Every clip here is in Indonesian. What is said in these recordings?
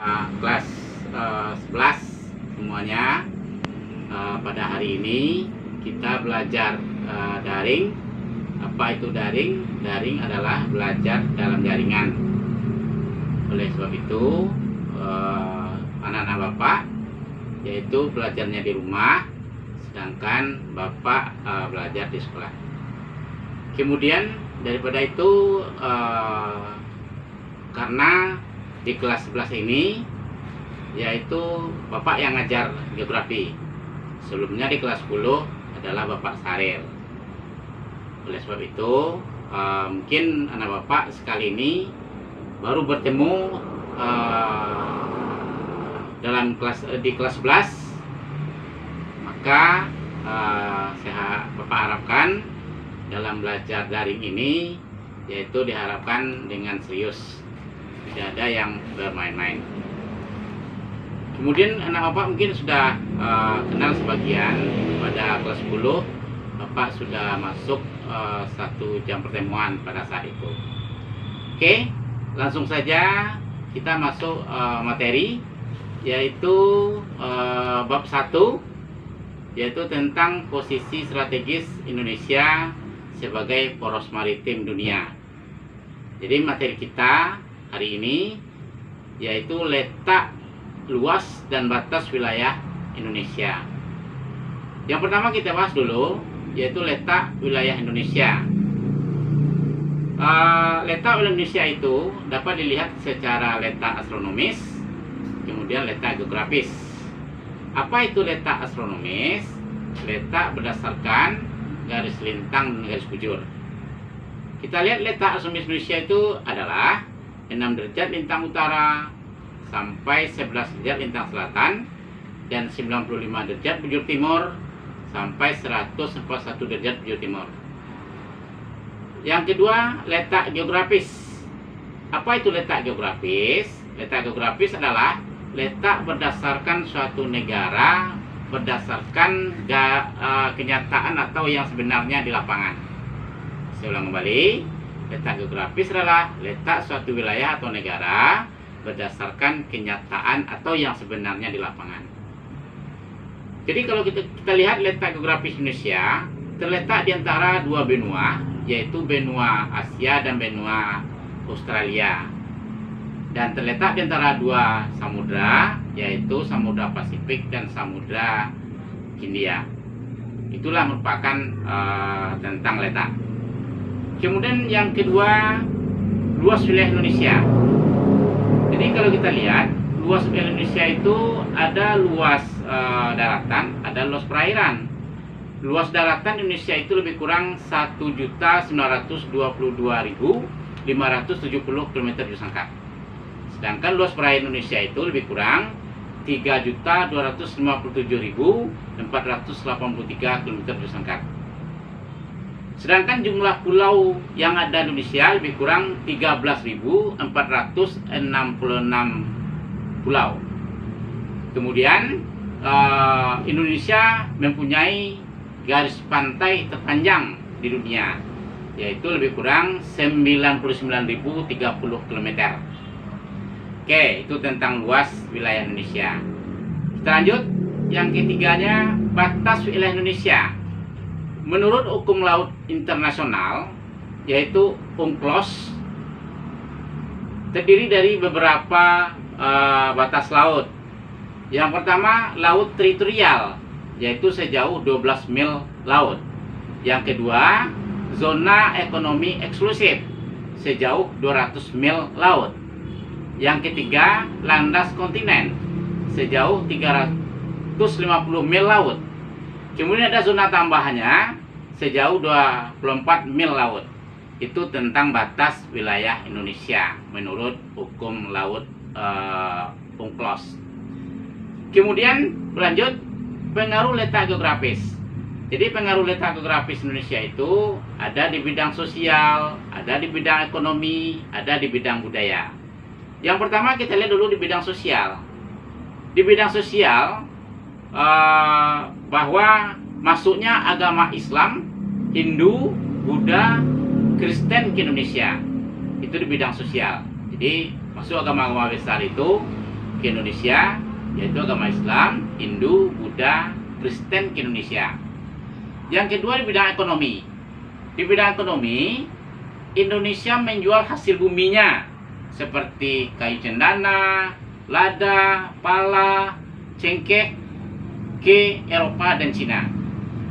Kelas 11 semuanya. Pada hari ini kita belajar daring. Apa itu daring? Daring adalah belajar dalam jaringan. Oleh sebab itu anak-anak Bapak yaitu belajarnya di rumah, sedangkan Bapak belajar di sekolah. Kemudian daripada itu karena di kelas 11 ini yaitu Bapak yang ngajar geografi. Sebelumnya di kelas 10 adalah Bapak Saril. Oleh sebab itu mungkin anak Bapak sekali ini baru bertemu di kelas 11. Maka Bapak harapkan dalam belajar daring ini yaitu diharapkan dengan serius, tidak ada yang bermain-main. Kemudian anak Bapak mungkin sudah kenal sebagian. Pada kelas 10 Bapak sudah masuk 1 jam pertemuan pada saat itu. Oke, langsung saja kita masuk materi, yaitu bab 1, yaitu tentang posisi strategis Indonesia sebagai poros maritim dunia. Jadi materi kita hari ini yaitu letak, luas, dan batas wilayah Indonesia. Yang pertama kita bahas dulu yaitu letak wilayah Indonesia. Letak wilayah Indonesia itu dapat dilihat secara letak astronomis, kemudian letak geografis. Apa itu letak astronomis? Letak berdasarkan garis lintang dan garis bujur. Kita lihat letak astronomis Indonesia itu adalah 6 derajat lintang utara sampai 11 derajat lintang selatan dan 95 derajat bujur timur sampai 141 derajat bujur timur. Yang kedua, letak geografis. Apa itu letak geografis? Letak geografis adalah letak berdasarkan suatu negara berdasarkan kenyataan atau yang sebenarnya di lapangan. Saya ulang kembali. Letak geografis adalah letak suatu wilayah atau negara berdasarkan kenyataan atau yang sebenarnya di lapangan. Jadi kalau kita lihat letak geografis Indonesia terletak di antara 2 benua, yaitu benua Asia dan benua Australia. Dan terletak di antara 2 samudra, yaitu Samudra Pasifik dan Samudra Hindia. Itulah merupakan tentang letak. Kemudian yang kedua, luas wilayah Indonesia. Jadi kalau kita lihat luas wilayah Indonesia itu ada luas daratan, ada luas perairan. Luas daratan Indonesia itu lebih kurang 1.922.570 km persegi sangka. Sedangkan luas perairan Indonesia itu lebih kurang 3.257.483 km persegi sangka. Sedangkan jumlah pulau yang ada di Indonesia lebih kurang 13.466 pulau. Kemudian Indonesia mempunyai garis pantai terpanjang di dunia, yaitu lebih kurang 99.030 km. Oke, itu tentang luas wilayah Indonesia. Kita lanjut. Yang ketiganya, batas wilayah Indonesia. Menurut hukum laut internasional, yaitu UNCLOS, terdiri dari beberapa batas laut. Yang pertama, laut teritorial, yaitu sejauh 12 mil laut. Yang kedua, zona ekonomi eksklusif, sejauh 200 mil laut. Yang ketiga, landas kontinen, sejauh 350 mil laut. Kemudian ada zona tambahannya sejauh 24 mil laut. Itu tentang batas wilayah Indonesia menurut hukum laut UNCLOS. Kemudian berlanjut, pengaruh letak geografis. Jadi pengaruh letak geografis Indonesia itu ada di bidang sosial, ada di bidang ekonomi, ada di bidang budaya. Yang pertama kita lihat dulu di bidang sosial. Di bidang sosial bahwa masuknya agama Islam, Hindu, Buddha, Kristen ke Indonesia. Itu di bidang sosial. Jadi masuk agama-agama besar itu ke Indonesia, yaitu agama Islam, Hindu, Buddha, Kristen ke Indonesia. Yang kedua di bidang ekonomi. Di bidang ekonomi, Indonesia menjual hasil buminya seperti kayu cendana, lada, pala, cengkeh ke Eropa dan Cina.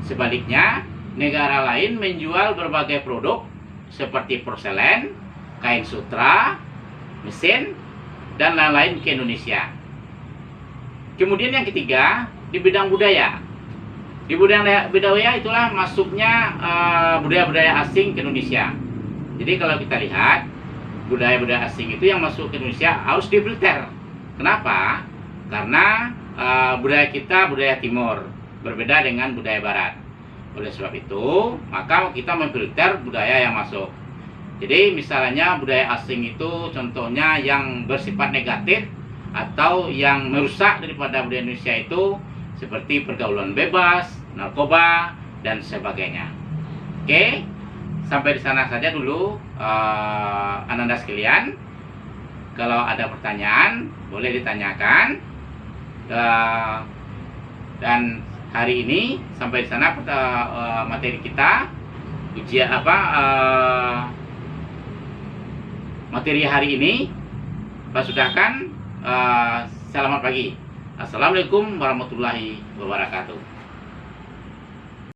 Sebaliknya, negara lain menjual berbagai produk seperti porselen, kain sutra, mesin, dan lain-lain ke Indonesia. Kemudian yang ketiga, di bidang budaya. Di budaya itulah masuknya budaya-budaya asing ke Indonesia. Jadi kalau kita lihat, budaya-budaya asing itu yang masuk ke Indonesia harus difilter. Kenapa? Karena budaya kita budaya timur, berbeda dengan budaya barat. Oleh sebab itu, maka kita memfilter budaya yang masuk. Jadi misalnya budaya asing itu contohnya yang bersifat negatif atau yang merusak daripada budaya Indonesia itu seperti pergaulan bebas, narkoba, dan sebagainya. Oke, sampai di sana saja dulu Ananda sekalian. Kalau ada pertanyaan boleh ditanyakan. Dan hari ini sampai di sana materi kita ujian materi hari ini Pak sudahkan. Selamat pagi. Assalamualaikum warahmatullahi wabarakatuh.